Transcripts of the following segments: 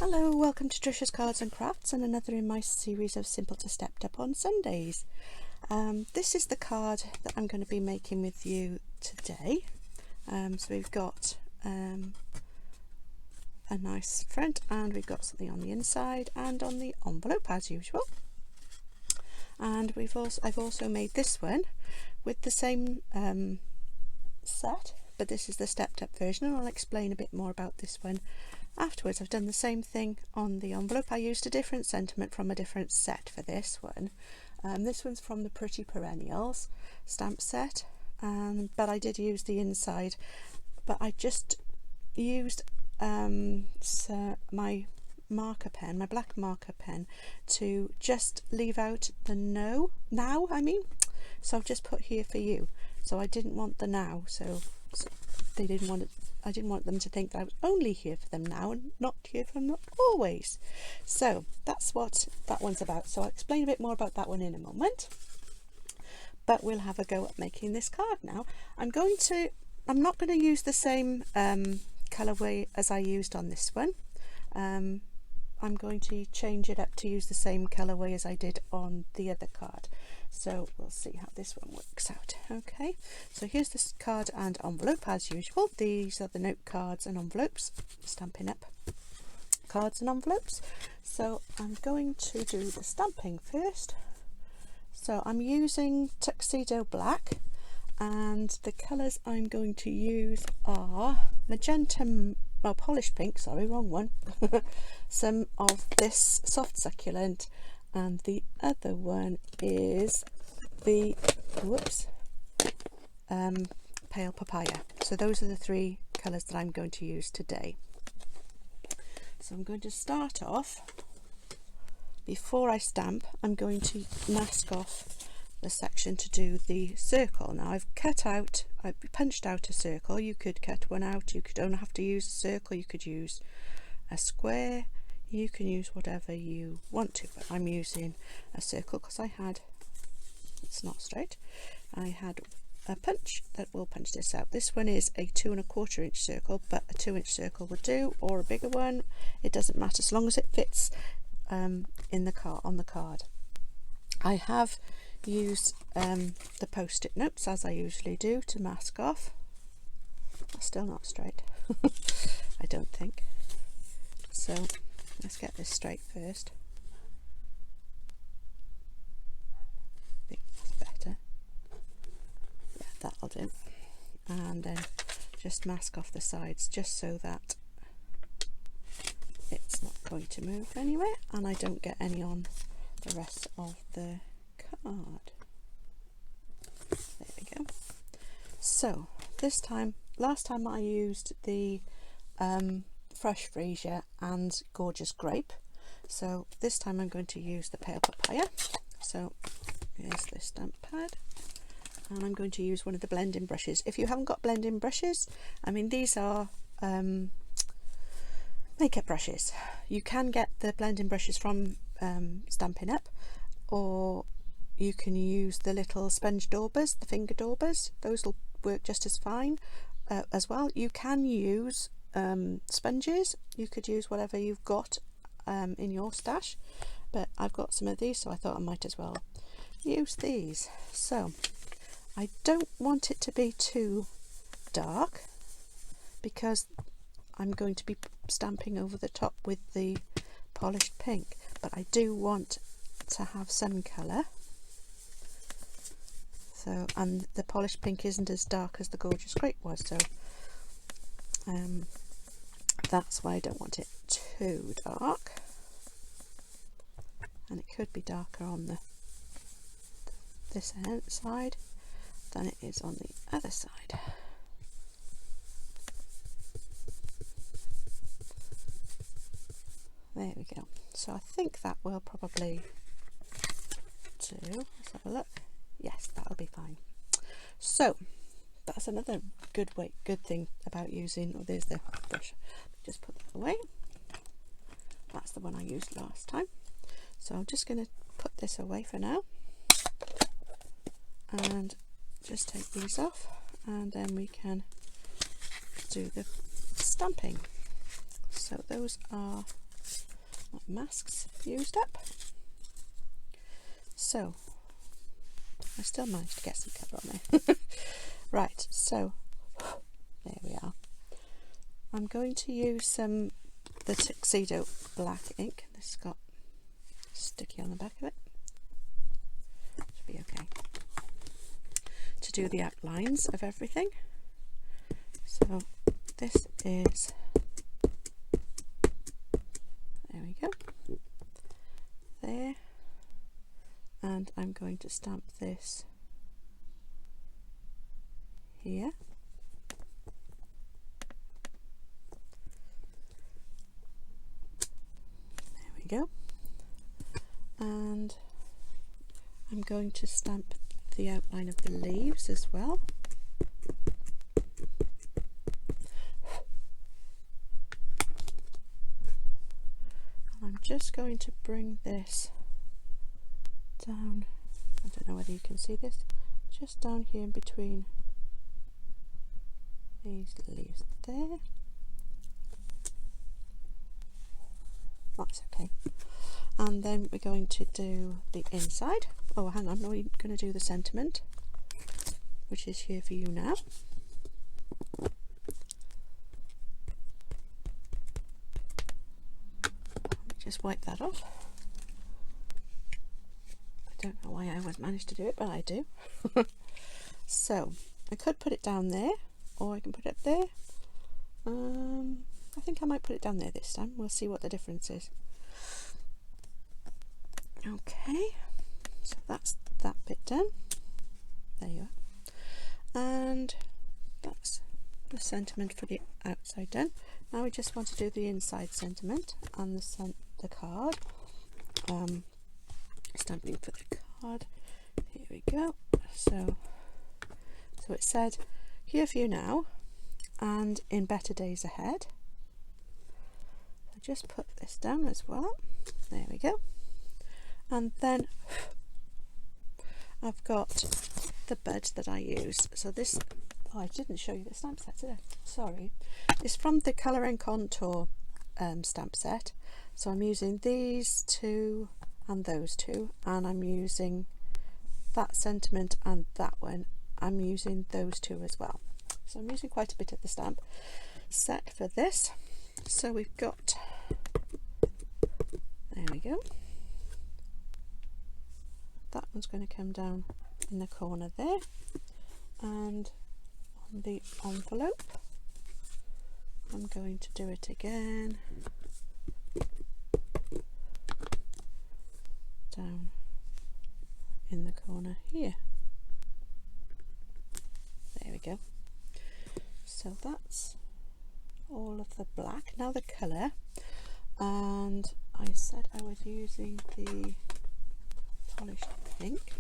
Hello, welcome to Tricia's Cards and Crafts and another in my series of Simple to Stepped Up on Sundays. This is the card that I'm going to be making with you today. So we've got a nice front and we've got something on the inside and on the envelope as usual. And I've also made this one with the same set, but this is the stepped up version, and I'll explain a bit more about this one afterwards. I've done the same thing on the envelope. I used a different sentiment from a different set for this one. This one's from the Pretty Perennials stamp set, but I did use the inside, but I just used my marker pen, my black marker pen, to just leave out the now. So I've just put here for you. So I didn't want the now, so they didn't want it. I didn't want them to think that I was only here for them now and not here for them always. So that's what that one's about. So I'll explain a bit more about that one in a moment. But we'll have a go at making this card now. I'm not going to use the same colourway as I used on this one. I'm going to change it up to use the same colourway as I did on the other card. So we'll see how this one works out. Okay, so here's this card and envelope as usual. These are the note cards and envelopes, Stampin' Up cards and envelopes. So I'm going to do the stamping first. So I'm using Tuxedo Black, and the colours I'm going to use are magenta, polished pink, sorry, wrong one, some of this soft succulent, and the other one is the pale papaya. So those are the three colours that I'm going to use today. So I'm going to start off, before I stamp, I'm going to mask off the section to do the circle. Now I've punched out a circle. You could cut one out, you don't have to use a circle, you could use a square, you can use whatever you want to, but I'm using a circle because it's not straight, I had a punch that will punch this out. This one is a 2 1/4 inch circle, but a 2 inch circle would do, or a bigger one, it doesn't matter as long as it fits on the card. I have used the post-it notes as I usually do to mask off. That's still not straight. I don't think so. Let's get this straight first. I think that's better. Yeah, that'll do. And then just mask off the sides just so that it's not going to move anywhere and I don't get any on the rest of the card. There we go. So last time I used the Fresh Freesia and Gorgeous Grape, so this time I'm going to use the Pale Papaya. So here's the stamp pad, and I'm going to use one of the blending brushes. If you haven't got blending brushes, I mean, these are makeup brushes. You can get the blending brushes from Stampin' Up, or you can use the little sponge daubers, the finger daubers. Those will work just as fine as well. You can use sponges. You could use whatever you've got in your stash, but I've got some of these, so I thought I might as well use these. So I don't want it to be too dark because I'm going to be stamping over the top with the polished pink, but I do want to have some colour. So, and the polished pink isn't as dark as the Gorgeous Grape was, so that's why I don't want it too dark. And it could be darker on this side than it is on the other side. There we go. So I think that will probably do. Let's have a look. Yes, that'll be fine. So that's another good thing about using, there's the brush. Just put that away. That's the one I used last time. So I'm just going to put this away for now and just take these off, and then we can do the stamping. So those are my mask's used up. So I still managed to get some colour on there. Right, so there we are. I'm going to use the Tuxedo black ink. This has got sticky on the back of it. Should be okay. To do the outlines of everything. So this is, there we go, there, and I'm going to stamp this here. There we go. And I'm going to stamp the outline of the leaves as well. I'm just going to bring this down, I don't know whether you can see this, just down here in between these leaves there. That's okay. And then we're going to do the inside. Oh, hang on, we're going to do the sentiment, which is here for you now. Just wipe that off. I don't know why I always manage to do it, but I do. So I could put it down there, or I can put it up there. I think I might put it down there this time. We'll see what the difference is. Okay, so that's that bit done. There you are. And that's the sentiment for the outside done. Now we just want to do the inside sentiment and the card. Stamping for the card. Here we go. So it said, here for you now and in better days ahead. So just put this down as well. There we go. And then I've got the bud that I used. So this, oh, I didn't show you the stamp set today. Sorry. It's from the Colour and Contour stamp set. So I'm using these two and those two, and I'm using that sentiment and that one. I'm using those two as well. So I'm using quite a bit of the stamp set for this. So we've got, there we go. That one's going to come down in the corner there, and on the envelope I'm going to do it again down in the corner here. There we go. So that's all of the black. Now the colour, and I said I was using the polished pink,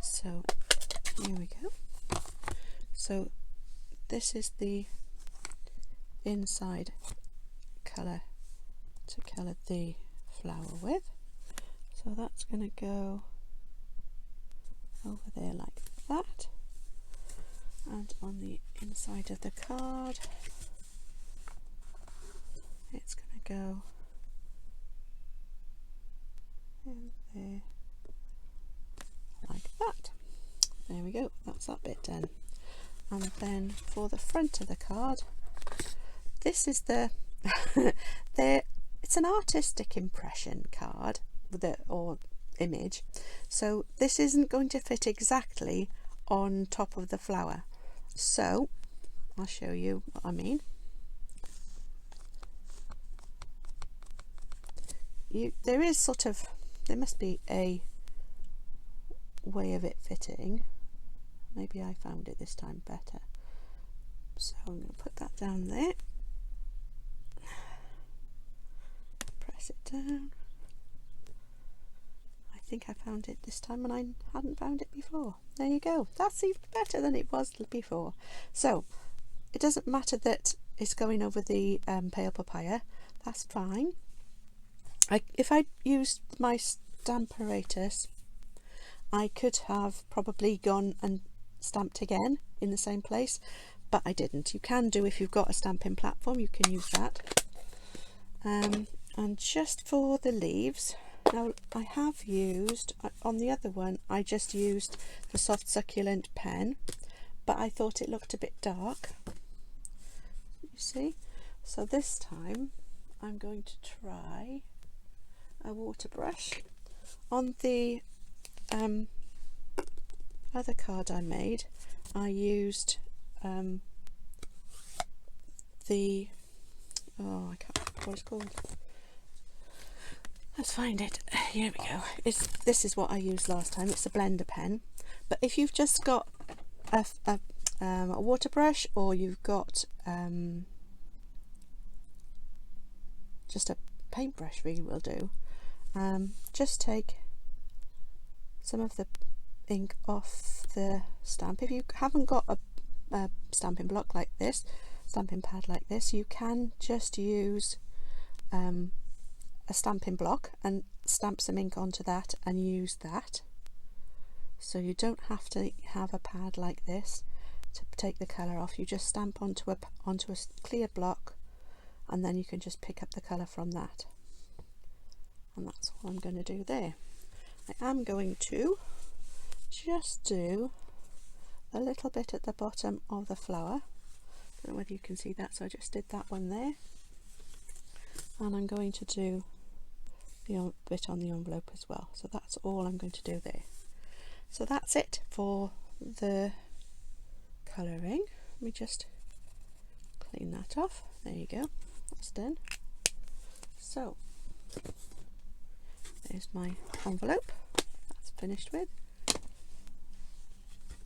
so here we go. So this is the inside colour to colour the flower with, so that's going to go over there like that, and on the inside of the card it's going to go in there like that. There we go, that's that bit done. And then for the front of the card, this is the it's an artistic impression card with or image, so this isn't going to fit exactly on top of the flower, so I'll show you what I mean. There is sort of, there must be a way of it fitting. Maybe I found it this time better. So I'm going to put that down there. Press it down. I think I found it this time and I hadn't found it before. There you go. That's even better than it was before. So it doesn't matter that it's going over the pale papaya. That's fine. If I used my Stamparatus, I could have probably gone and stamped again in the same place, but I didn't. You can do, if you've got a stamping platform, you can use that. And just for the leaves, now I have used, on the other one I just used the soft succulent pen, but I thought it looked a bit dark, you see. So this time I'm going to try a water brush. On the other card I made, I used the, oh, I can't remember what it's called. Let's find it. Here we go. This is what I used last time. It's a blender pen. But if you've just got a water brush, or you've got just a paintbrush, really will do. Just take some of the ink off the stamp. If you haven't got a stamping block like this, stamping pad like this, you can just use a stamping block and stamp some ink onto that and use that. So you don't have to have a pad like this to take the colour off. You just stamp onto a clear block, and then you can just pick up the colour from that. And that's what I'm going to do there. I am going to just do a little bit at the bottom of the flower. Don't know whether you can see that, so I just did that one there. And I'm going to do the bit on the envelope as well. So that's all I'm going to do there. So that's it for the colouring. Let me just clean that off. There you go, that's done. So there's my envelope, that's finished with,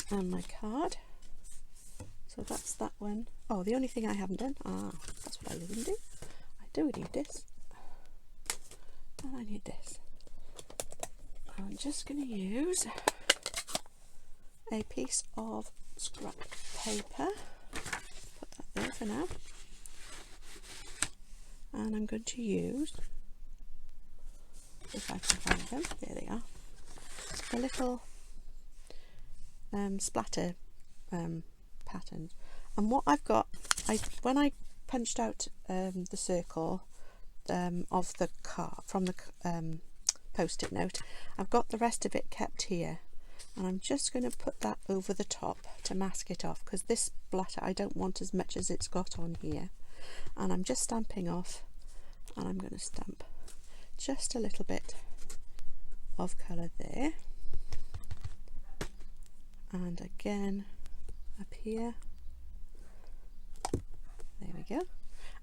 and my card. So that's that one. Oh, the only thing I haven't done, that's what I didn't do. I do need this, and I need this. I'm just going to use a piece of scrap paper, put that there for now, and I'm going to use, if I can find them, there they are, the little splatter patterns. And what I've got, when I punched out the circle of the card from the post-it note, I've got the rest of it kept here, and I'm just going to put that over the top to mask it off, because this splatter I don't want as much as it's got on here. And I'm just stamping off, and I'm going to stamp just a little bit of colour there, and again up here, there we go.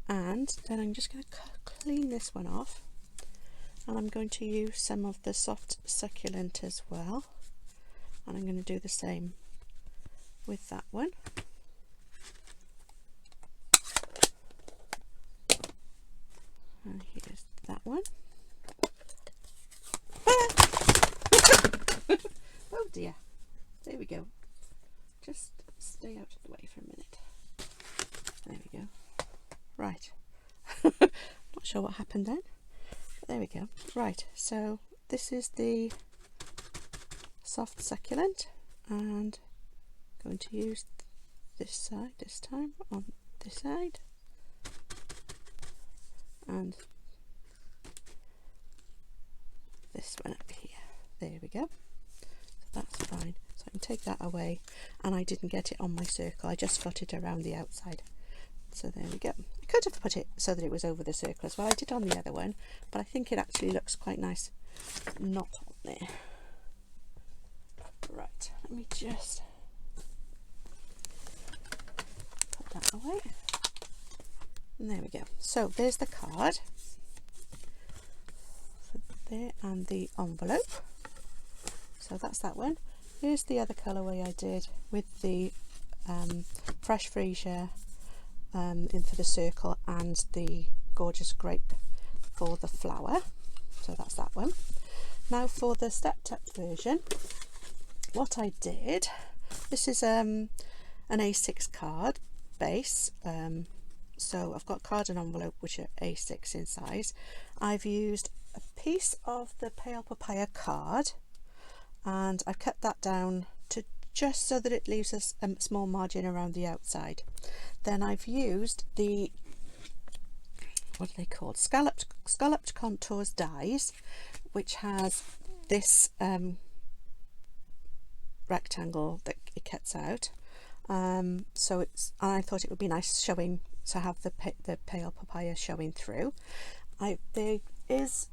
And then I'm just going to clean this one off, and I'm going to use some of the soft succulent as well, and I'm going to do the same with that one. And here's that one. Oh dear, there we go. Just stay out of the way for a minute. There we go. Right. Not sure what happened then, but there we go. Right, so this is the soft succulent, and I'm going to use this side this time on this side, and this one up here. There we go. So that's fine. So I can take that away, and I didn't get it on my circle, I just got it around the outside. So there we go. I could have put it so that it was over the circle as well. I did on the other one, but I think it actually looks quite nice not on there. Right, let me just put that away. And there we go. So there's the card. So there, and the envelope. So that's that one. Here's the other colourway I did with the fresh freesia in for the circle, and the gorgeous grape for the flower. So that's that one. Now for the stepped up version, what I did, this is an A6 card base, so I've got card and envelope which are A6 in size. I've used a piece of the pale papaya card, and I've cut that down to just so that it leaves us a small margin around the outside. Then I've used the what are they called, scalloped contours dies, which has this rectangle that it cuts out. So I thought it would be nice showing to have the pale papaya showing through. There is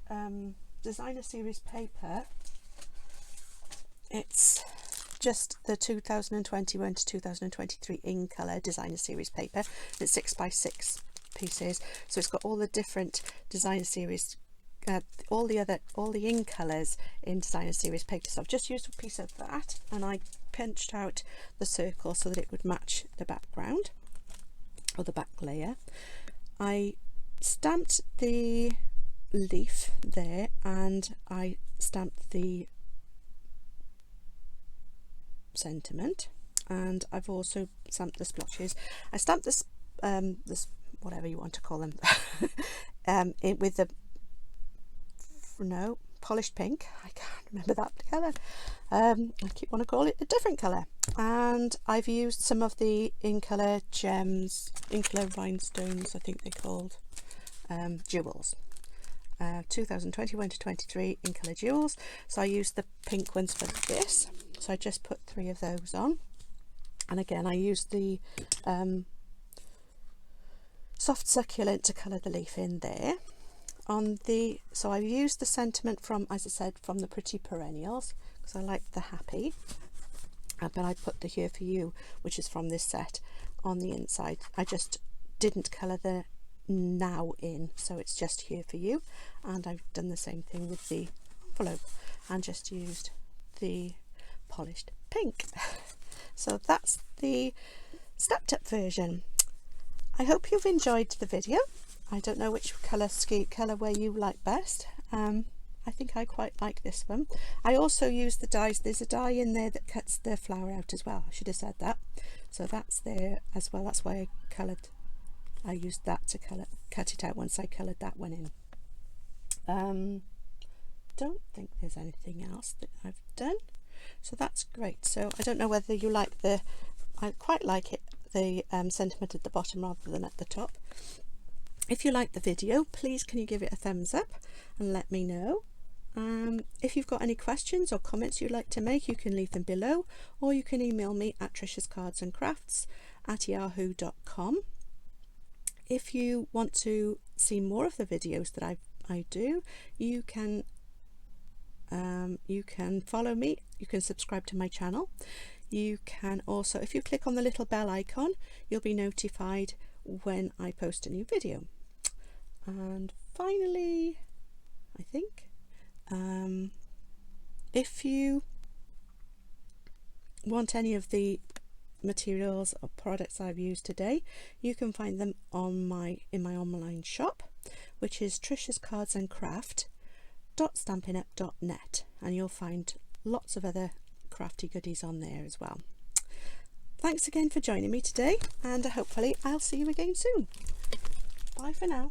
designer series paper. It's just the 2021 to 2023 in colour designer series paper. It's 6x6 pieces, so it's got all the different designer series, all the in colours in designer series paper. So I've just used a piece of that, and I pinched out the circle so that it would match the background or the back layer. I stamped the leaf there, and I stamped the sentiment, and I've also stamped the splotches. I stamped this whatever you want to call them with the polished pink. I can't remember that colour. I keep wanting to call it a different colour. And I've used some of the in colour gems, in colour rhinestones, I think they're called, jewels. 2021 to 23 in colour jewels. So I used the pink ones for this. So I just put 3 of those on, and again I used the soft succulent to colour the leaf in there. So I've used the sentiment from, as I said, from the Pretty Perennials, because I like the happy, but I put the Here For You, which is from this set, on the inside. I just didn't colour the now in, so it's just Here For You. And I've done the same thing with the envelope and just used the polished pink. So that's the stepped up version. I hope you've enjoyed the video. I don't know which colourway you like best. I think I quite like this one. I also use the dies. There's a die in there that cuts the flower out as well. I should have said that. So that's there as well. That's why I used that to cut it out once I coloured that one in. Don't think there's anything else that I've done. So that's great. So I don't know whether you like I quite like it, the sentiment at the bottom rather than at the top. If you like the video, please can you give it a thumbs up and let me know. If you've got any questions or comments you'd like to make, you can leave them below, or you can email me at triciascardsandcrafts@yahoo.com. If you want to see more of the videos that I do, you can follow me. You can subscribe to my channel. You can also, if you click on the little bell icon, you'll be notified when I post a new video. And finally, I think if you want any of the materials or products I've used today, you can find them in my online shop, which is triciascardsandcraft.stampinup.net, and you'll find lots of other crafty goodies on there as well. Thanks again for joining me today, and hopefully I'll see you again soon. Bye for now.